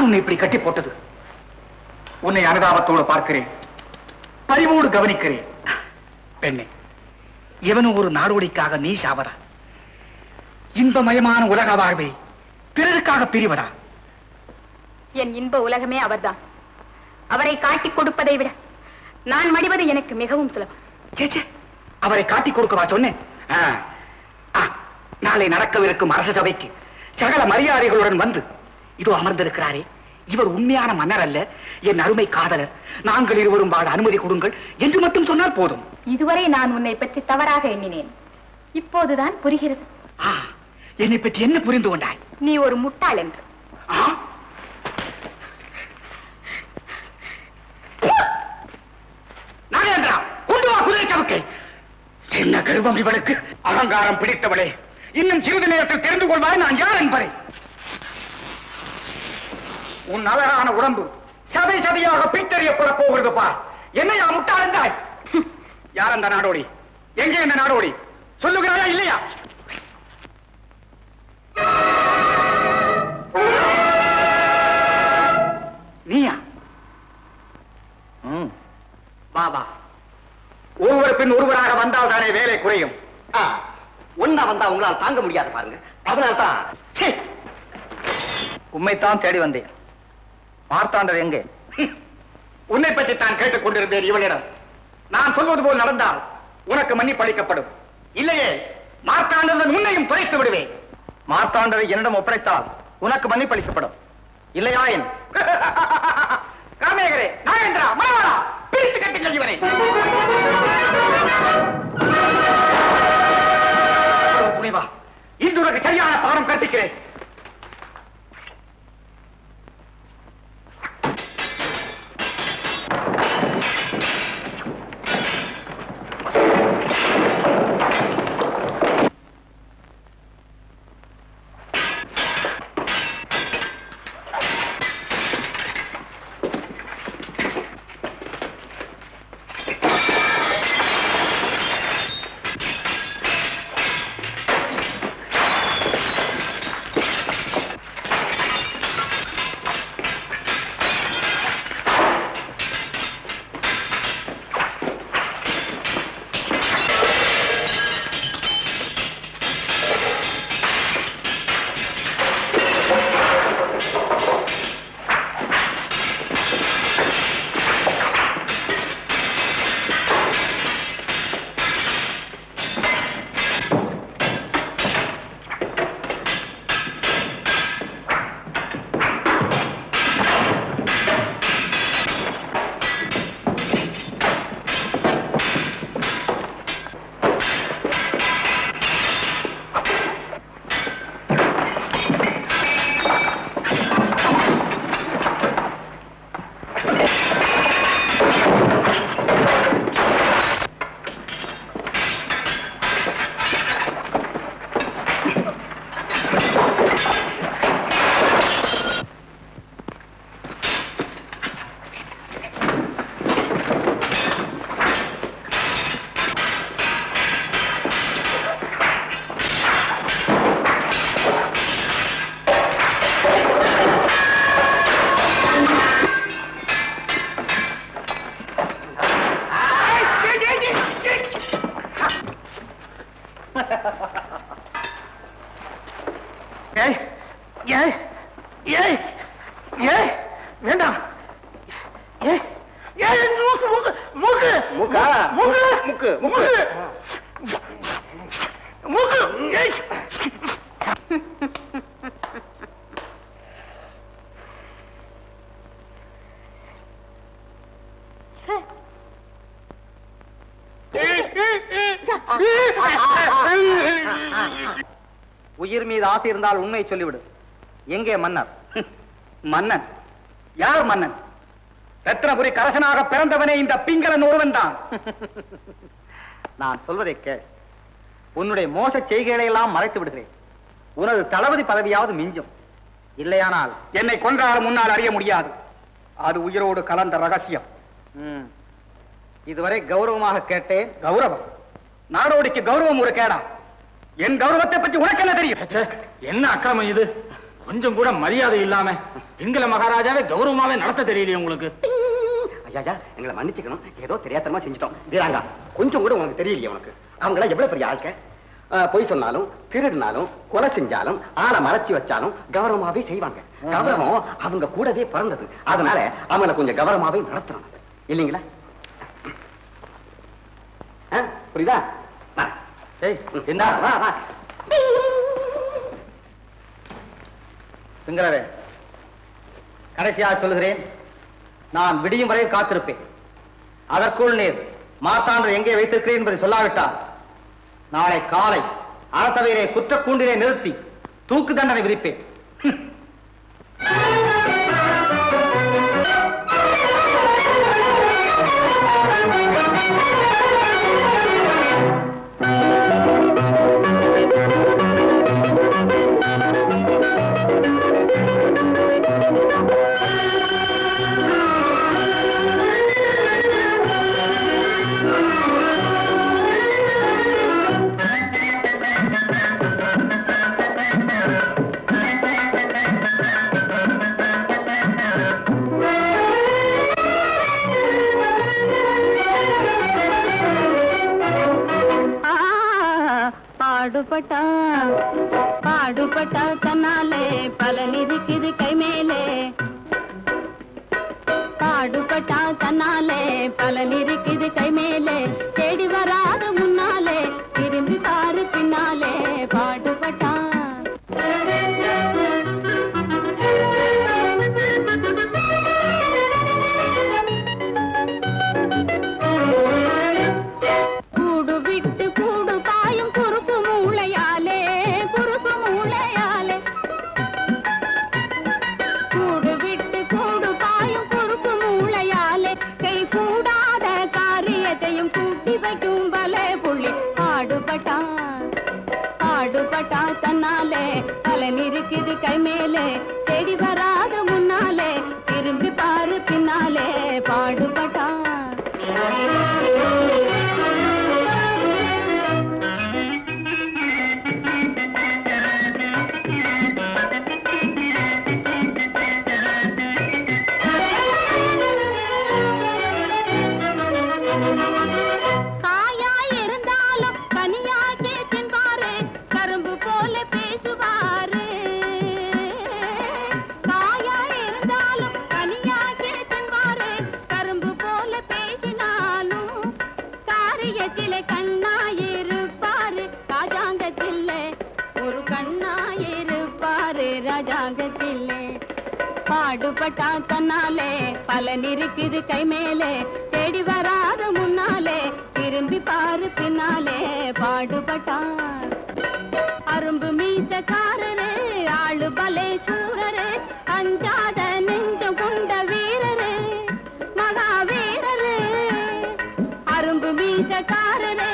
உன்னை இப்படி கட்டி போட்டது? உன்னை அனுதாபத்தோடு பார்க்கிறேன், பரிவோடு கவனிக்கிறேன். பெண்ணே, எவனும் ஒரு நாடோடிக்காக நீ சாவதா? இன்பமயமான உலக வாழ்வை பிறருக்காக பிரிவதா? என் இன்ப உலகமே அவர்தான். அவரை காட்டிக் கொடுப்பதை விட நான் மடிவது எனக்கு மிகவும் சுலபம். சேச்சே, அவரை காட்டிக் கொடுக்கவா சொன்னேன்? நாளை நடக்கவிருக்கும் அரச சபைக்கு சகல மரியாதைகளுடன் வந்து இதோ அமர்ந்திருக்கிறாரே, இவர் உண்மையான மன்னர் அல்ல, என் அருமை காதலர். நாங்கள் இருவரும் வாழ அனுமதி கொடுங்கள் என்று மட்டும் சொன்னால் போதும். இதுவரை நான் உன்னை பற்றி தவறாக எண்ணினேன், இப்போதுதான் புரிகிறது. என்னை பற்றி என்ன புரிந்து கொண்டாய்? நீ ஒரு முட்டாள் என்று. நாகேந்திரா, கொண்டு வா குதிரை சவுக்கை. என்ன கர்வம் இவளுக்கு! அகங்காரம் பிடித்தவளே, இன்னும் சிறிது நேரத்தில் தெரிந்து கொள்வாய் நான் யார் என்பதை. உன் அழகான உடம்பு சதை சதையாக பித்தறியப்பட போகிறது பார். என்னையா முட்டாள் என்றாய்? யார் அந்த நாடோடி? எங்கே இந்த நாடோடி? சொல்லுகிறாயா இல்லையா? நீயா? வா வா. ஒருவர் பின் ஒருவராக வந்தால் தானே வேலை குறையும். ஒன்னா வந்தா உங்களால் தாங்க முடியாது பாருங்க. அதனால்தான் உண்மைத்தான் தேடி வந்தேன். மார்த்தாண்டர் எங்கே? உன்னை பற்றி தான் கேட்டுக் கொண்டிருந்தேன் இவளிடம். நான் சொல்வது போல் நடந்தால் உனக்கு மன்னிப்பு அளிக்கப்படும். இல்லையே மார்த்தாண்டர் உன்னையும் குறைத்து விடுவேன். மார்த்தாண்டரை என்னிடம் ஒப்படைத்தால் உனக்கு மன்னிப்பு அளிக்கப்படும். இல்லையா? என் காமேகரே, நாகேந்திரா, மணவாளா, பிரித்து கட்டுங்கள் இவனை. துணிவா, இன்று உனக்கு சரியான பாடம் கற்பிக்கிறேன். உயிர் மீது ஆசை இருந்தால் உண்மை சொல்லிவிடு. எங்கே மன்னர்? மன்னன்? யார் மன்னன்? ரத்னபுரி கரசனாக பிறந்தவனே இந்த பிங்களன் ஒருவன் தான். நான் சொல்வதை கேள். உன்னுடைய மோச செய்கைகளை எல்லாம் மறைத்து விடுகிறேன். உனது தளபதி பதவியாவது மிஞ்சும். இல்லையானால் என்னை கொன்றாலும் முன்னால் அறிய முடியாது. அது உயிரோடு கலந்த ரகசியம். இதுவரை கௌரவமாக கேட்டேன். கௌரவம்? நாடோடிக்கு கௌரவம் ஒரு கேடா? என் கௌரவத்தை பற்றி உனக்கு என்ன தெரியும்? என்ன அக்கிரமம் இது? கொஞ்சம் கூட மரியாதை இல்லாம எங்களை மகாராஜாவே கௌரவமாவே நடத்த தெரியலையே உங்களுக்கு. ஐயா எங்களை மன்னிச்சுக்கணும், ஏதோ தெரியாதமா செஞ்சுட்டோம். வீராங்கா, கொஞ்சம் கூட உனக்கு தெரியலையே. உனக்கு அவங்கள எவ்வளவு பெரிய ஆட்க. பொய் சொன்னாலும் திருடினாலும் கொலை செஞ்சாலும் ஆளை மறைச்சு வச்சாலும் கௌரவமாவே செய்வாங்க. கௌரவம் அவங்க கூடவே பிறந்தது. அதனால அவங்கள கொஞ்சம் கௌரவமாவே நடத்தணும் இல்லைங்களா? புரியுதா? என்ன சிங்களரே, கடைசியாக சொல்லுகிறேன், நான் விடியும் வரை காத்திருப்பேன். அதற்குள் நீர் மார்த்தாண்டர் எங்கே வைத்திருக்கிறேன் என்பதை சொல்லாவிட்டால் நாளை காலை அரசவையிலே குற்ற கூண்டிலே நிறுத்தி தூக்கு தண்டனை விதிப்பேன். பாடுபட்டா தன்னாலே பலன் இருக்குது கை மேலே. பாடுபட்டா தன்னாலே பலன் இருக்குது கை மேலே. தேடி வராத முன்னாலே திரும்பி பாரு பின்னாலே. பாடுபட்டா கூடு விட்டு கூடு பாயும் குறுக்கு மூளையாலே. குறுக்கு மூளையாலே கூடு விட்டு கூடு பாயும் குறுக்கு மூளையாலே. கை கூடாத காரியத்தையும் கூட்டி வைக்கும் பலே புள்ளி. பாடுபட்டா பாடுபட்டா தன்னாலே பலன் இருக்குது கை மேலே. தேடி வராத முன்னாலே திரும்பி பாரு பின்னாலே. பாடுபட்டா பாடுபட்டா தன்னாலே பலன் இருக்குது கை மேலே. தேடி வராத முன்னாலே திரும்பி பாரு பின்னாலே. பாடுபட்டா அரும்பு மீசக்காரரே, ஆளு பலே சூரரே, அஞ்சாத நெஞ்சம் கொண்ட வீரரே, மகாவீரரே. அரும்பு மீசக்காரரே,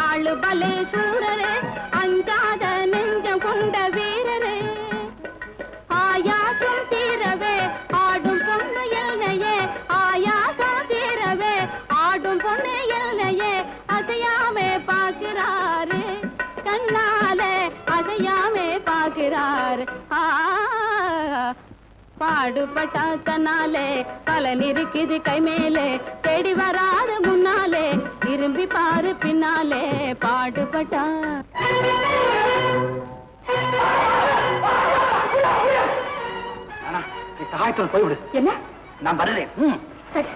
ஆளு பலே சூரரே, அஞ்சாத நெஞ்சம் கொண்ட வீரரே. ஆயாசம் தீரவே ஆடும் பொண்ணு எல்லையே. ஆயாசம் தீரவே ஆடும் பொண்ணு எல்லையே. அசையாமே பார்க்கிறாரு கண்ணாலே, அசையாமே பார்க்கிறாரு. பாடுபட்டா தன்னாலே பலன் இருக்குது கை மேலே. தேடி வராத முன்னாலே திரும்பி பாரு பின்னாலே. பாடுபட்டா சகாயத்தோடு போய்விடு. என்ன? நான் வருகிறேன். சரி.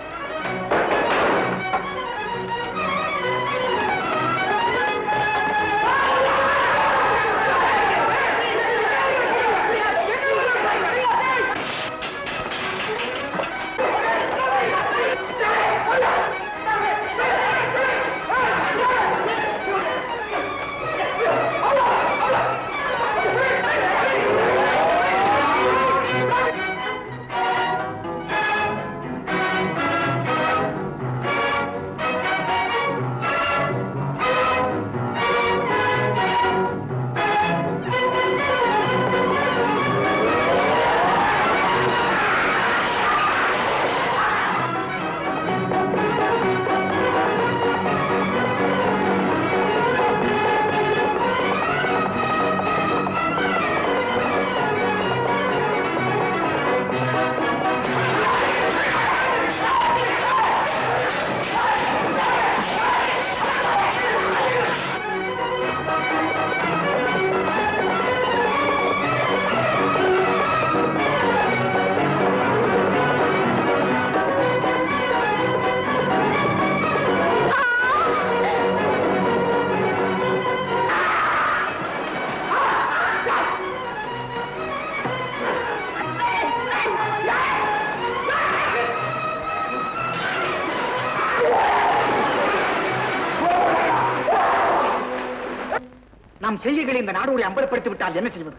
நம் செய்திகளை இந்த நாடோடி அம்பலப்படுத்தி விட்டால் என்ன செய்வது?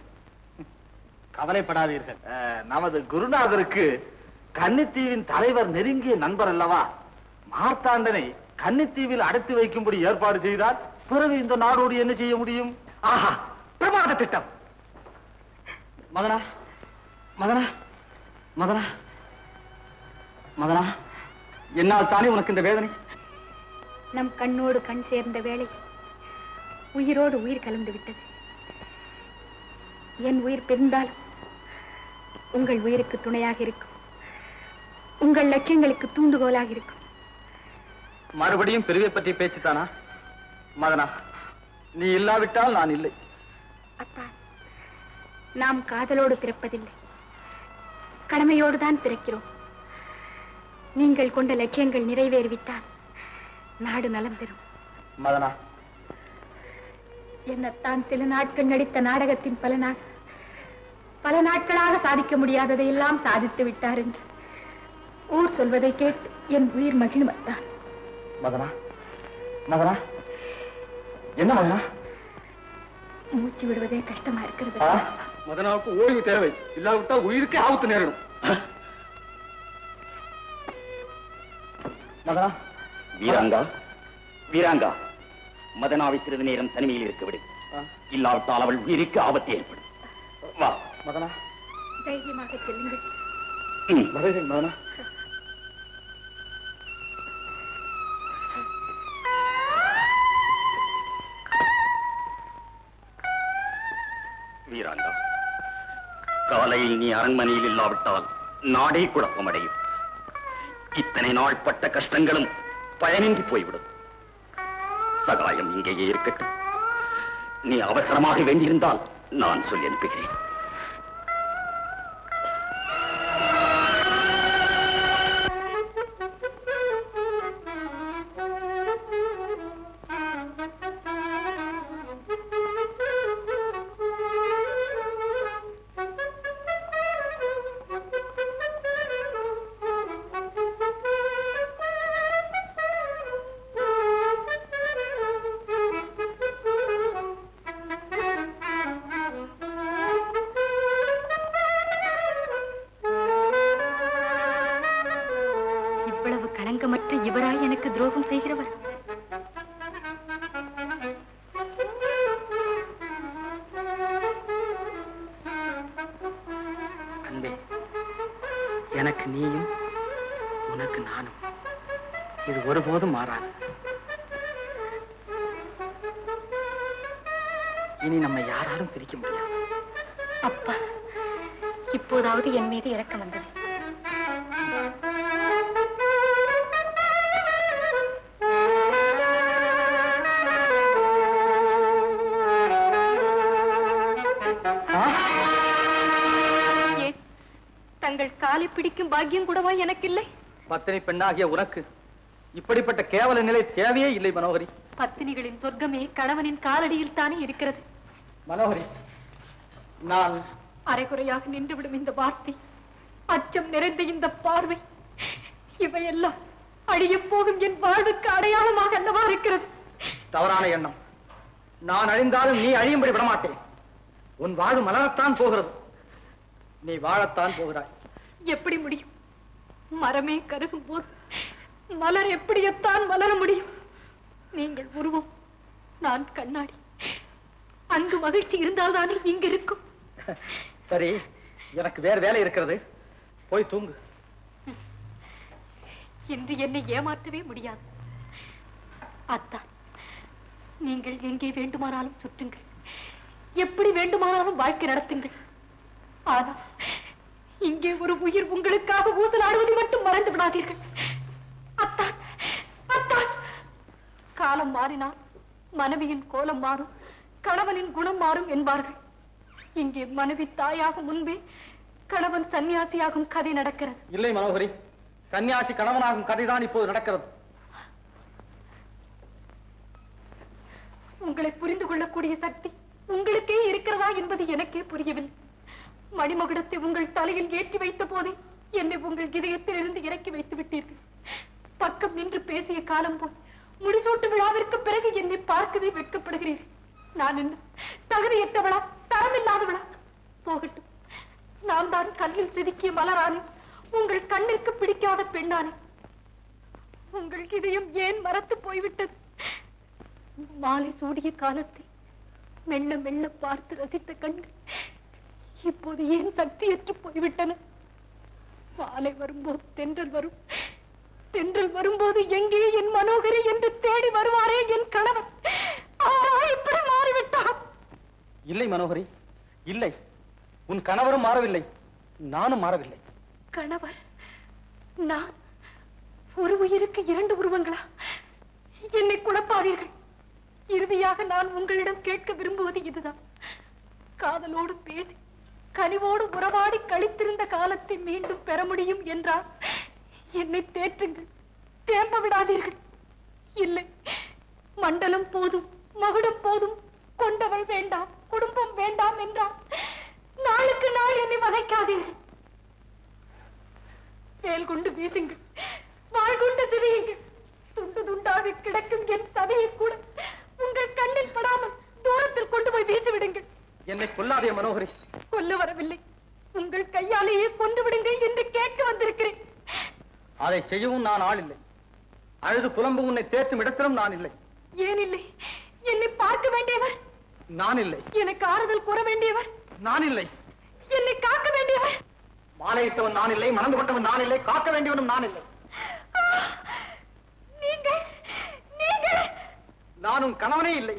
கவலைப்படாதீர்கள். நமது குருநாதருக்கு கன்னித்தீவின் தலைவர் நெருங்கிய நண்பர் அல்லவா? மார்த்தாண்டனை கன்னித்தீவில் அடைத்து வைக்கும்படி ஏற்பாடு செய்தால் பிறகு இந்த நாடோடி என்ன செய்ய முடியும்? ஆஹா, பிரமாத திட்டம். மதனா மதனா மதனா மதனா, என்னால் தானே உனக்கு இந்த வேதனை? நம் கண்ணோடு கண் சேர்ந்த வேளை உயிரோடு உயிர் கலந்து விட்டது. என் உயிர் பிரிந்தாலும் உங்கள் உயிருக்கு துணையாக இருக்கும், உங்கள் லட்சியங்களுக்கு தூண்டுகோலாக இருக்கும். மறுபடியும் பிரிவை பற்றி பேச்சுத்தானா? மதனா, நீ இல்லாவிட்டால் நான் இல்லை. அப்பா, நாம் காதலோடு பிறப்பதில்லை, கடமையோடு தான் பிறக்கிறோம். நீங்கள் கொண்ட லட்சியங்கள் நிறைவேறிவிட்டால் நாடு நலம் பெறும். மதனா, என்னத்தான் சில நாட்கள் நடித்த நாடகத்தின் பல நாட்களாக சாதிக்க முடியாததை எல்லாம் சாதித்து விட்டார் என்று ஊர் சொல்வதை கேட்டு என் உயிர் மகிழ்வத்தான். மதனா மதனா, என்ன மதனா? மூச்சு விடுவதே கஷ்டமா இருக்கிறது. மதனாவுக்கு ஓய்வு தேவை, இல்லாவிட்டால் உயிருக்கே ஆபத்து நேரிடும். மதனா. வீராங்கா, வீராங்கா, மதனாவை சிறிது நேரம் தனிமையில் இருக்க விடு. இல்லாவிட்டால் அவள் உயிருக்கு ஆபத்து ஏற்படும். வா மதனா. தைரியமாக செல்லுங்கள். வருகிறேன் மதனா. வீராங்கா, காலையில் நீ அரண்மனையில் இல்லாவிட்டால் நாடே குழப்பமடையும். இத்தனை நாள் பட்ட கஷ்டங்களும் பயனின்றி போய்விடும். சகாயம் இங்கேயே இருக்கட்டும். நீ அவசரமாக வேண்டியிருந்தால் நான் சொல்லி அனுப்புகிறேன். களங்கமற்ற இவராய் எனக்கு துரோகம் செய்கிறவர். அன்பே, எனக்கு நீயும் உனக்கு நானும், இது ஒருபோதும் மாறாது. இனி நம்ம யாராலும் பிரிக்க முடியாது. அப்பா, இப்போதாவது என் மீது இரக்கம் வந்தது. தங்கள் காலை பிடிக்கும் பாக்கியம் கூடவா எனக்கு இல்லை? பத்தினி பெண்ணாகிய உனக்கு இப்படிப்பட்ட கேவல நிலை தேவையே இல்லை மனோகரி. பத்தினிகளின் சொர்க்கமே கணவனின் காலடியில் தானே இருக்கிறது. மனோகரி, நான் அரைகுறையாக நின்றுவிடும் இந்த வார்த்தை, அச்சம் நிறைந்த இந்த பார்வை, இவையெல்லாம் அழியப் போகும் என் வாழ்வுக்கு அடையாளமாக அல்லவா இருக்கிறது. தவறான எண்ணம். நான் அழிந்தாலும் நீ அழியும்படி விடமாட்டேன். உன் வாழ்வு மலரத்தான் போகிறது. நீ வாழத்தான் போகிறாய். எப்படி முடியும்? மரமே கருகும் போது மலர் எப்படியத்தான் மலர முடியும்? நீங்கள் உருவம், நான் கண்ணாடி. அங்கு மகிழ்ச்சி இருந்தால்தானே இங்கு இருக்கும். சரி, எனக்கு வேறு வேலை இருக்கிறது, போய் தூங்கு. இன்று என்னை ஏமாற்றவே முடியாது. அத்தா, நீங்கள் எங்கே வேண்டுமானாலும் சுற்றுங்கள், எப்படி வேண்டுமானாலும் வாழ்க்கை நடத்துங்கள். ஆனால் இங்கே ஒரு உயிர் உங்களுக்காக ஊசலாடுவதை மட்டும் மறந்து விடாதீர்கள். அத்தா, அத்தா, காலம் மாறினால் மனைவியின் கோலம் மாறும், கணவனின் குணம் மாறும் என்பார்கள். இங்கே மனைவி தாயாகும் முன்பே கணவன் சன்னியாசியாகும் கதை நடக்கிறது. இல்லை மனோகரி, சன்னியாசி கணவனாகும் கதைதான் இப்போது நடக்கிறது. உங்களை புரிந்து கொள்ளக்கூடிய சக்தி உங்களுக்கே இருக்கிறதா என்பது எனக்கே புரியவில்லை. மணிமகுடத்தை உங்கள் தலையில் ஏற்றி வைத்த போதே என்னை உங்கள் இதயத்திலிருந்து இறக்கி வைத்து விட்டீர்கள். பக்கம் நின்று பேசிய காலம் போய் முடிசூட்டு விழாவிற்கு பிறகு என்னை பார்க்கவே வெட்கப்படுகிறீர்கள். நான் என்ன தகுதியற்றவளா, தரமில்லாதவளா? போகட்டும், நான் தான் கல்லில் செதுக்கிய மலரானே, உங்கள் கண்ணிற்கு பிடிக்காத பெண்ணானே. உங்கள் இதயம் ஏன் மறத்து போய்விட்டது? மாலை சூடிய காலத்தை மெல்ல மெல்ல பார்த்து ரசித்த கண்கள் இப்போது ஏன் சக்தியற்று போய்விட்டன? மாலை வரும்போது தென்றல் வரும், தென்றல் வரும்போது எங்கே என் மனோகரி என்று தேடி வருவாரே என் கணவன். இப்படி மாறிவிட்டான். இல்லை மனோகரி, இல்லை. உன் கணவரும் மாறவில்லை, நானும் மாறவில்லை. கணவர்? நான்? ஒரு உயிருக்கு 2 உருவங்களா? என்னை குழப்பாதீர்கள். இறுதியாக நான் உங்களிடம் கேட்க விரும்புவது இதுதான். காதலோடு பேசி கனிவோடு உறவாடி கழித்திருந்த காலத்தை மீண்டும் பெற முடியும் என்றால் என்னை தேற்றுங்கள், தேம்ப விடாதீர்கள். இல்லை, மண்டலம் போதும், மகுடம் போதும், கொண்டவள் வேண்டாம், குடும்பம் வேண்டாம் என்றால் நாளுக்கு நாள் என்னை வதைக்காதீர்கள். வேல் கொண்டு வீசுங்கள், வாழ் கொண்டு சிதையுங்கள். துண்டு துண்டாக கிடக்கும் என் சதையை கூட உங்கள் கண்ணில் படாமல் தூரத்தில் கொண்டு போய் வீசி விடுங்கள். என்னை கொல்லாதே மனோகரி. கொல்ல வரவில்லை, உங்கள் கையாலேயே கொண்டு விடுங்கள் என்று கேட்க வந்திருக்கிறேன். அதை செய்யவும் நான் ஆள் இல்லை. அழுது புலம்பு உன்னை தேற்றும் இடத்திலும் நான் இல்லை. ஏன் இல்லை? என்னை பார்க்க வேண்டியவர் நான் இல்லை. எனக்கு ஆறுதல் கூற வேண்டியவர் நான் இல்லை. என்னை காக்க வேண்டியவர் மாலையிட்டவன் நான் இல்லை, மணந்து கொண்டவன் நான் இல்லை, காக்க வேண்டியவனும் நான் இல்லை. நீங்கள் நீங்கள் நானும் கணவனே இல்லை.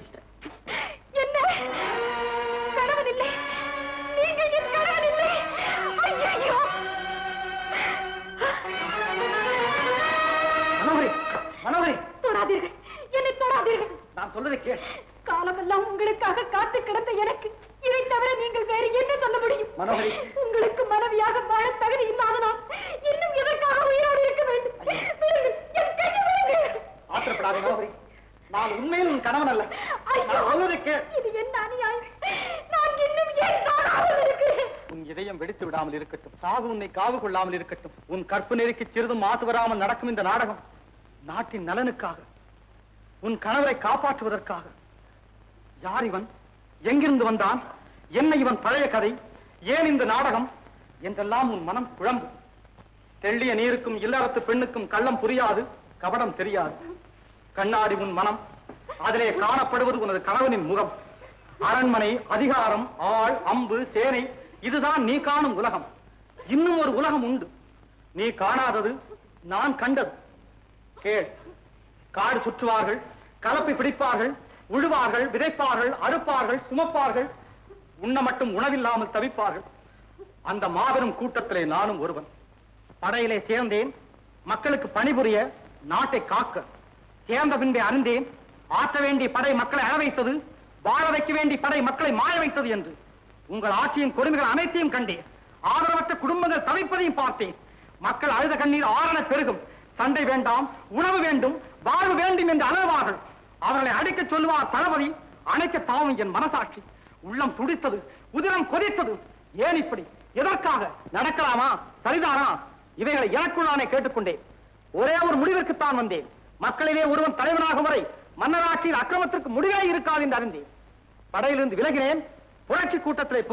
என்ன கணவன் இல்லை? நீங்கள் என் கணவன் இல்லை? ஐயோ! மனோகரி, மனோகரி, தொடாதீர்கள், என்னை தொடாதீர்கள். நான் சொல்றதை கேள். காலமெல்லாம் உங்களுக்காக காத்து கிடந்த எனக்கு இதை தவிர நீங்கள் வேறு என்ன சொல்ல முடியும்? மனோகரி, உங்களுக்கு மனைவியாக வாழ தகுதி இல்லாத நான் இன்னும் எதற்காக உயிரோடு இருக்க வேண்டும்? விடுங்கள், என் கையை விடுங்கள். ஆத்திரப்படாதே மனோகரி. நான் உண்மையில் உன் கணவன் அல்ல. ஐயோ! நான் சொல்வதை கேள். இது என்ன அநியாயம்? நான் இன்னும் ஏன் காணாமல் இருக்கிறேன்? உன் இதயம் வெடித்து விடாமல் இருக்கட்டும், சாவு உன்னை காவு கொள்ளாமல் இருக்கட்டும். உன் கற்பு நெருக்கி சிறிதும் மாசு வராமல் நடக்கும் இந்த நாடகம் நாட்டின் நலனுக்காக, உன் கணவரை காப்பாற்றுவதற்காக. யார் இவன்? எங்கிருந்து வந்தான்? என்ன இவன் பழைய கதை? ஏன் இந்த நாடகம் என்றெல்லாம் உன் மனம் குழம்பும். தெள்ளிய நீருக்கும் இல்லறத்து பெண்ணுக்கும் கள்ளம் புரியாது, கபடம் தெரியாது. கண்ணாடி உன் மனம், அதிலே காணப்படுவது உனது கணவனின் முகம். அரண்மனை, அதிகாரம், ஆள், அம்பு, சேனை, இதுதான் நீ காணும் உலகம். இன்னும் ஒரு உலகம் உண்டு, நீ காணாதது, நான் கண்டது. கேள். காடு சுற்றுவார்கள், கலப்பை பிடிப்பார்கள், உழுவார்கள், விதைப்பார்கள், அறுப்பார்கள், சுமப்பார்கள், உண்ண மட்டும் உணவில்லாமல் தவிப்பார்கள். அந்த மாபெரும் கூட்டத்திலே நானும் ஒருவன். படையிலே சேர்ந்தேன், மக்களுக்கு பணிபுரிய, நாட்டை காக்க. சேர்ந்த பின்பே அறிந்தேன், ஆற்ற வேண்டிய படை மக்களை அழ வைத்தது, வாழ வைக்க வேண்டிய படை மக்களை மாய வைத்தது என்று. உங்கள் ஆட்சியின் கொடுமைகள் அனைத்தையும் கண்டேன். ஆதரவற்ற குடும்பங்கள் தவிப்பதையும் பார்த்தேன். மக்கள் அழுத கண்ணீர் ஆரண பெருகும். சண்டை வேண்டாம், உணவு வேண்டும், வாழ்வு வேண்டும் என்று அலறுவார்கள். அவர்களை அடைக்க சொல்லுவார் தளபதி. அணைக்க பாவம் என் மனசாட்சி. உள்ளம் துடித்தது, உதிரம் கொதித்தது. ஏன் இப்படி? எதற்காக? நடக்கலாமா? சரிதானா? இவைகளை எனக்குள்ளானே கேட்டுக்கொண்டேன். ஒரே ஒரு முடிவிற்குத்தான் வந்தேன். மக்களிலே ஒருவன் தலைவனாகும் வரை மன்னராட்சியில் அக்கிரமத்திற்கு முடிவே இருக்காது என்று அறிந்தேன். படையிலிருந்து விலகினேன். புரட்சி கூட்டத்திலே